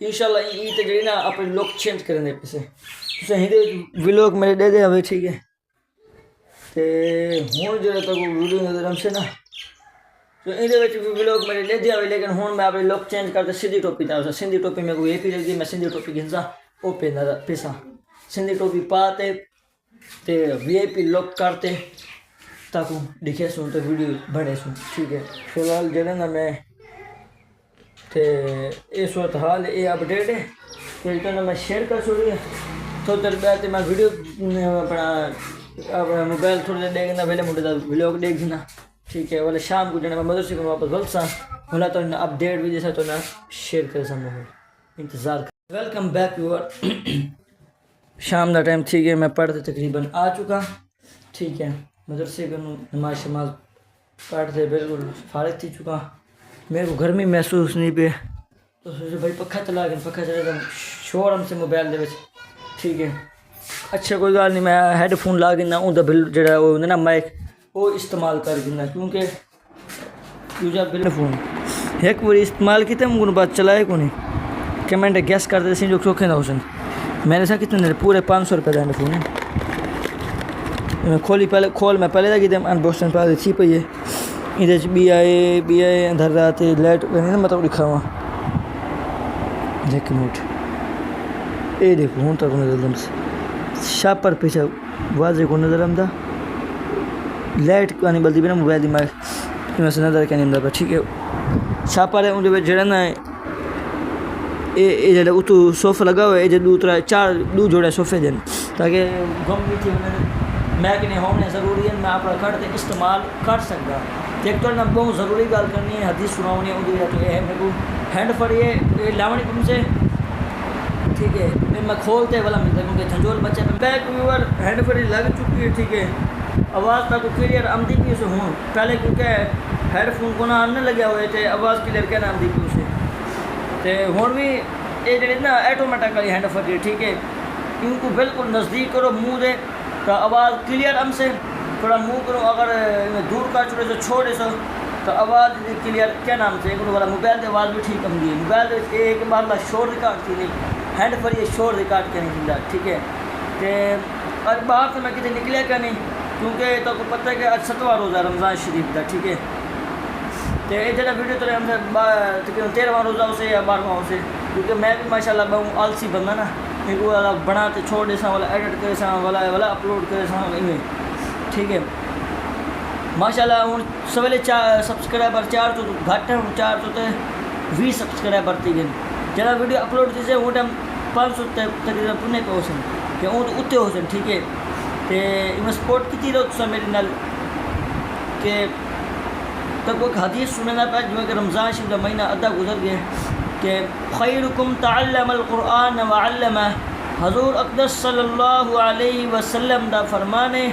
انشاءاللہ یہ تے جڑی نا اپنے لک چینج کرن دے پیسے تساں ہندے ولاگ میرے دے دے ہوئے ٹھیک ہے تے ہن جڑا تک ویڈیو نظر ہم سے نا تو ان دے وچ ولاگ میرے لے دیا ہوئے لیکن ہن میں اپنے لک چینج کرتے سیدھی ٹوپی تے سندھی ٹوپی میں کوئی اے پی لگی میں سندھی ٹوپی گھنسا او پیسا سندھی ٹوپی پاتے تے وی آئی پی لک کرتے تاکہ دکھے سن تو ویڈیو بنے سن ٹھیک ہے فی الحال جڑا نا میں تے یہ صورتحال یہ اپڈیٹ ہے تو میں شیئر کر چھوڑی ہے تھوڑی دیر بعد میں ویڈیو اپنا موبائل تھوڑی دیر دیکھنا پہلے منڈے کا ولاگ دیکھنا ٹھیک ہے والے شام کو جانا میں مدرسے کو واپس بلسا بولا تو اپڈیٹ بھی جیسا تو نہ شیئر کر سکوں انتظار کر ویلکم بیک یور شام کا ٹائم ٹھیک ہے میں پڑھتے تقریباً آ چکا ٹھیک ہے مدرسے کو نماز شماز پڑھتے بالکل فارغ تھی چکا میرے کو گرمی محسوس نہیں پہ تو سوچے بھائی پکھا چلا گیا پکھا چلا گیا شور ہم سے موبائل دے ٹھیک ہے اچھا کوئی گل نہیں میں ہیڈ فون لا گنا ان کا بل جڑا وہ نا مائک وہ استعمال کر گنا کیونکہ دوجا بل فون ایک بار استعمال کیتے مجھے بات چلائے کو نہیں کمنٹ گیس کرتے سی جو چوکھے نہ ہو سن میرے ساتھ کتنے پورے 500 روپے کا فون ہے میں کھولی پہلے کھول میں پہلے لگی تھے ان بوسٹن پہ تھی پی ہے یہ بی آئے اندر رات لائٹ مطلب لکھا ہوا ایک منٹ یہ دیکھو ہوں تک نظر دم سے شاپ پر پیچھے واضح کو نظر آمدہ لائٹ کو نہیں بلتی بھی نا موبائل دماغ میں سے نظر کیا نہیں آمدہ پہ ٹھیک ہے شاپ پر ہے ان کے جڑا نا یہ جڑا اتو صوفہ لگا ہوا ہے یہ دو جوڑے صوفے دن تاکہ گم بھی تھی میں کہ نہیں ہونے ضروری ہے میں اپنا کھڑتے استعمال کر سکتا ایک تو بہت ضروری گل کرنی ہے حدیث سناؤنی ہے ان تو یہ ہے میرے کو ہینڈ فری ہے لاونی کم سے ٹھیک ہے میں کھولتے والا ملتا کیونکہ جھنجھول بچے بیک ویور ہینڈ فری لگ چکی ہے ٹھیک ہے آواز تک کلیئر آمدی بھی اسے ہوں پہلے کیونکہ ہیڈ فون کو نہ آنے لگے ہوئے تھے آواز کلیئر کیا نہ آمدی بھی اسے تو ہوں بھی یہ جڑی نا ایٹومیٹکلی ہینڈ فری ٹھیک ہے ان کو بالکل نزدیک کرو منہ دے تو آواز کلیئر ہم سے تھوڑا منہ کرو اگر دور کا چھوڑے سو چھوڑے سو تو آواز کلیئر کیا نام سے ایک والا موبائل سے آواز بھی ٹھیک آمدی ہے موبائل سے ایک بار لا شور ریکارڈ تھی نہیں ہینڈ فری شور ریکارڈ کرنے کی ٹھیک ہے تو اور باہر سے میں کتنے نکلے کا نہیں کیونکہ تو کو پتہ ہے کہ آج 7واں روزہ رمضان شریف کا ٹھیک ہے تو یہ جگہ ویڈیو تو ہم سے تقریباً 13واں روزہ اسے یا 12واں اسے کیونکہ میں بھی ماشاءاللہ بہت آلسی بندہ نا ایک والا بناتے چھوڑ دے سا والا ایڈٹ کرے سا والا اپلوڈ کرے سا میں ٹھیک ہے ماشاءاللہ ہوں سویلے سبسکرائبر 4 تو گھٹ ہے 4 تو 20 سبسکرائبر تھی گئے جہاں ویڈیو اپلوڈ تھی سے وہ ٹائم 500 تقریباً پنے پہ ہو سن کہ وہ تو اتنے ہو سن ٹھیک ہے تو میں سپورٹ کی رہو تو میرے نال کہ تک وہ حدیث سننا پہ جو کہ رمضان شریف کا مہینہ ادھا گزر گئے کہ خیرکم تعلم القرآن وعلمہ حضور اقدس صلی اللہ علیہ وسلم دا فرمانے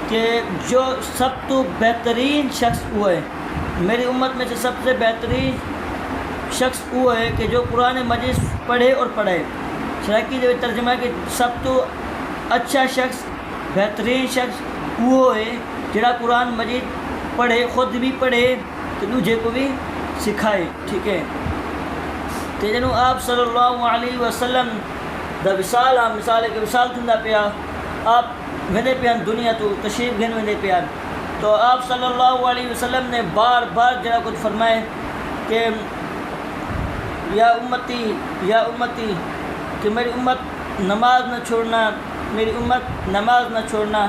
کہ جو سب تو بہترین شخص وہ ہے میری امت میں سے سب سے بہترین شخص وہ ہے کہ جو قرآن مجید پڑھے اور پڑھے شرکی جو ترجمہ کہ سب تو اچھا شخص بہترین شخص وہ ہے جڑا قرآن مجید پڑھے خود بھی پڑھے تو دوجے کو بھی سکھائے ٹھیک ہے تو جنوں آپ صلی اللہ علیہ وسلم دا وصال مثال ہے کہ وصال تھندا پیا آپ ویندے پیان دنیا تو تشریف گھن ویندے پیان تو آپ صلی اللہ علیہ وسلم نے بار بار جڑا کچھ فرمائے کہ یا امتی کہ میری امت نماز نہ چھوڑنا میری امت نماز نہ چھوڑنا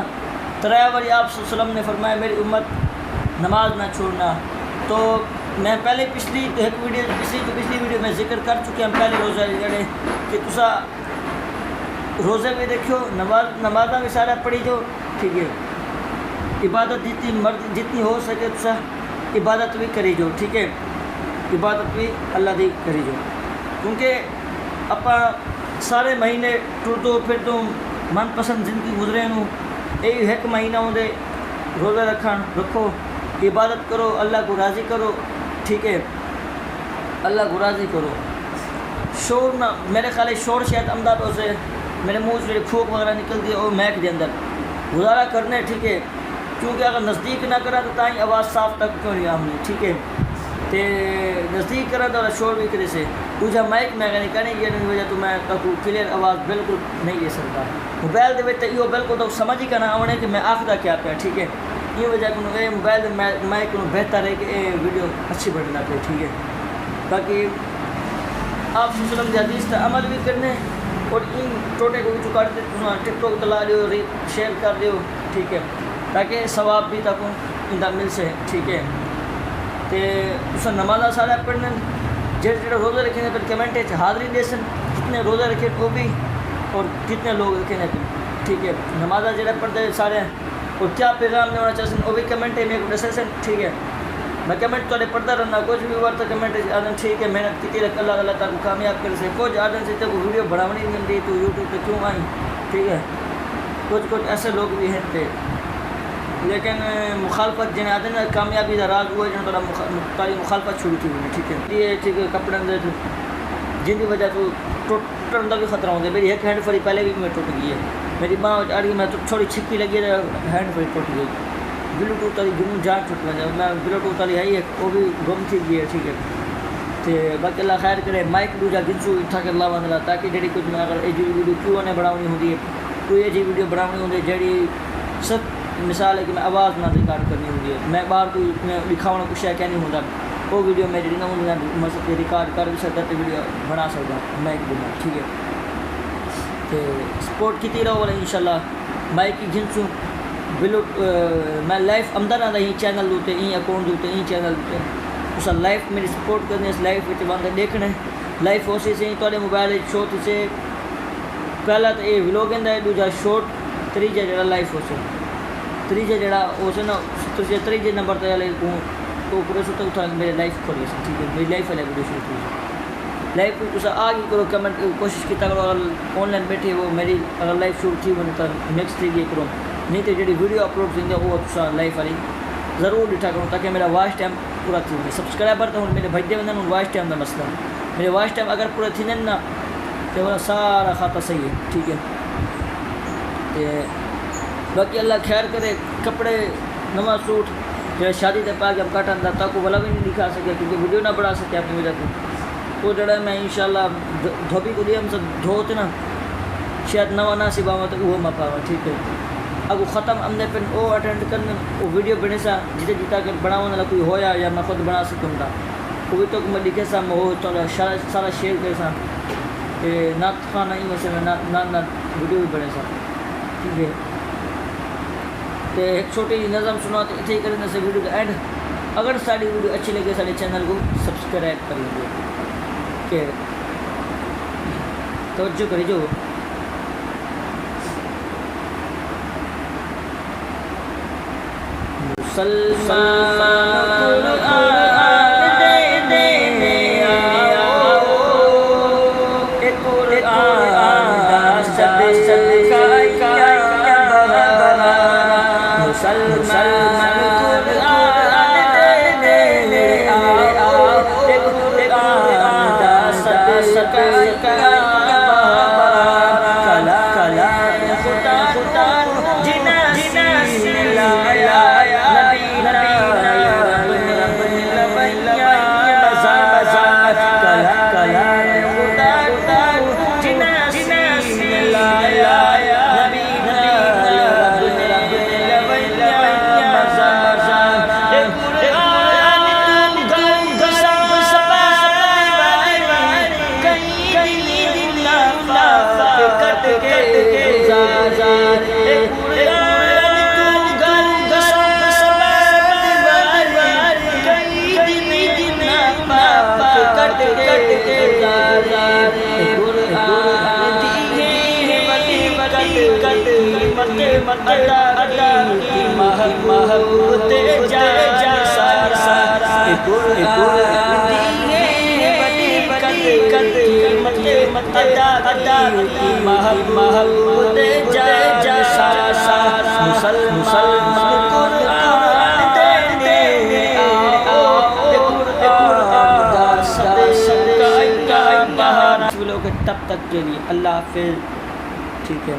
ترائے آپ صلی اللہ علیہ وسلم نے فرمایا میری امت نماز نہ چھوڑنا تو میں پہلے پچھلی ویڈیو میں ذکر کر چکے ہیں پہلے روزہ جڑے کہ تسا روزے میں دیکھو نمازاں بھی سارا پڑھی جو ٹھیک ہے عبادت جتنی ہو سکے تسا عبادت بھی کری جو ٹھیک ہے عبادت بھی اللہ دی کری جو کیونکہ اپا سارے مہینے ٹردو پھردوں من پسند زندگی گزرے نوں یہ ایک مہینہ ہوندے روزہ رکھو عبادت کرو اللہ کو راضی کرو ٹھیک ہے اللہ کو راضی کرو شور نہ میرے خیال شور شاید امداد ہو سے میرے منہ سے پھوک وغیرہ نکلتی ہے اور میک دے اندر گزارا کرنے ٹھیک ہے کیونکہ اگر نزدیک نہ کرا تو تائیں آواز صاف تک کیوں نہیں آمنی ٹھیک ہے تے نزدیک کرا تو شور بھی کرے سے دوجا مائک میں اگر کرنے کی وجہ تو میں کلیئر آواز بالکل نہیں دے سکتا. موبائل دے وچ یہ بالکل تو سمجھ ہی کرنا آنے کہ میں آخدا کیا پیا. ٹھیک ہے یہ وجہ کو موبائل مائک کو بہتر ہے کہ یہ ویڈیو اچھی بننا پہ. ٹھیک ہے باقی آپ وسلم کی حدیث کا عمل بھی کرنے اور ان ٹوٹے کو بھی کاٹ دے ٹک ٹاک چلا لیو شیئر کر دیو. ٹھیک ہے تاکہ ثواب بھی تک ان مل سکے. ٹھیک ہے تے اس نمازہ سارا پڑھنے جڑے روزے رکھیں پھر کمنٹ حاضری دے سن کتنے روزے رکھے وہ بھی اور کتنے لوگ رکھیں. ٹھیک ہے نمازہ جڑے پڑھتے سارے اور کیا پیغام نہیں ہونا چاہتے وہ بھی کمنٹ میرے کو دسے سن. ٹھیک ہے میں کمنٹ تو پڑھتا رہنا کچھ بھی ہوا تو کمنٹ آدھے ٹھیک ہے محنت کی رکھ اللہ تعالیٰ تعالیٰ کامیاب کر سے کچھ آدھے سے تو ویڈیو بڑھاونی نہیں ملتی تو یوٹیوب پہ کیوں آئی. ٹھیک ہے کچھ ایسے لوگ بھی ہیں تھے لیکن مخالفت جنہیں آتے ہیں کامیابی کا راز ہوا جنہیں تاری مخالفت شروع کی ہوئی. ٹھیک ہے یہ ٹھیک ہے کپڑے جن کی وجہ تو ٹوٹن کا بھی خطرہ ہوتا ہے. میری ایک ہینڈ فری پہلے بھی میں ٹوٹ گئی ہے. میری ماں آ رہی میں تھوڑی چھکی لگی ہے ہینڈ فری ٹوٹ گئی. بلوٹوتھ والی گم جان ٹوٹ گیا میں بلوٹوتھ والی آئی ہے وہ بھی گم تھی گئی ہے. ٹھیک ہے تو باقی اللہ خیر کرے مائک دوجا گنسو اٹھا کے اللہ وندلا تاکہ جڑی کچھ میں اگر یہ ویڈیو کیوں نے بناونی ہوتی ہے کوئی یہ ویڈیو بناونی ہوتی ہے جڑی سب مثال ہے کہ میں آواز نہ ریکارڈ کرنی ہوتی ہے میں باہر کوئی میں دکھاؤنا کچھ ہے کیا نہیں ہوتا وہ ویڈیو میں جڑی نہ ہوتی مطلب ریکارڈ کر بھی سکتا تو ویڈیو بنا سکتا مائک بنا. ٹھیک ہے تو سپورٹ کیتی رہو ان شاء اللہ مائک کی گنسوں بلو میں لائف اندر آتا ہی چینل دوتے ہی اکاؤنٹ دوتے ہی چینل دوتے اس لائف میری سپورٹ کرنے اس لائف میں بند دیکھنے لائف ہو سی تے موبائل شو سے پہلا تو یہ ولاگ ہے دوجا شارٹ تیجا جڑا لائف ہو سے تیجا جڑا ہو سے نا تیجے نمبر تے تو پورے سو تک میرے لائف کھولی سی. ٹھیک ہے میری لائف والے ویڈیو شروع کی لائف کو آگے کرو کمنٹ کوشش کیا کرو اگر آن لائن بیٹھے وہ میری اگر لائف شروع تھی بنے تو نیکسٹ تھی یہ کرو نہیں تو جی ویڈیو اپلوڈ تھی وہ لائف والی ضرور ڈٹھا کروں تاکہ میرا واچ ٹائم پورا تھی وے. سبسکرائبر تو میرے بجے وجہ واچ ٹائم کا مسئلہ میرے واچ ٹائم اگر پورا تھی نا تو وہ سارا کھاتا صحیح ہے. ٹھیک ہے تو باقی اللہ خیر کرے کپڑے نواں سوٹ جو شادی کے پا کے ہم کاٹن تھا تاکہ والا بھی نہیں دکھا سکے کیونکہ ویڈیو نہ بڑھا سکے اپنی وجہ سے وہ جڑا میں انشاءاللہ دھوبی کو دیا ہم سب دھوتے نا شاید نواں نہ سی باوا تو وہ میں پاوا. ٹھیک ہے اگو ختم ہم نے پھر وہ اٹینڈ کرنے وہ ویڈیو بنے سا جیتے جیتا کہ بناؤ نہ کوئی ہویا یا میں خود بنا سکوں گا وہ بھی تو میں لکھے سا میں وہ سارا شیئر کرے سا کہ نعت خانہ ہی ویسے میں نہ ویڈیو بھی بنے سا. ٹھیک ہے تو ایک چھوٹی جی نظم سنا تو اتنے ہی کریں سے ویڈیو کا اینڈ اگر ساری ویڈیو اچھی لگے سارے چینل کو سبسکرائب کر لیجیے. کہ توجہ کری جو تب تک کے لیے اللہ حافظ. ٹھیک ہے.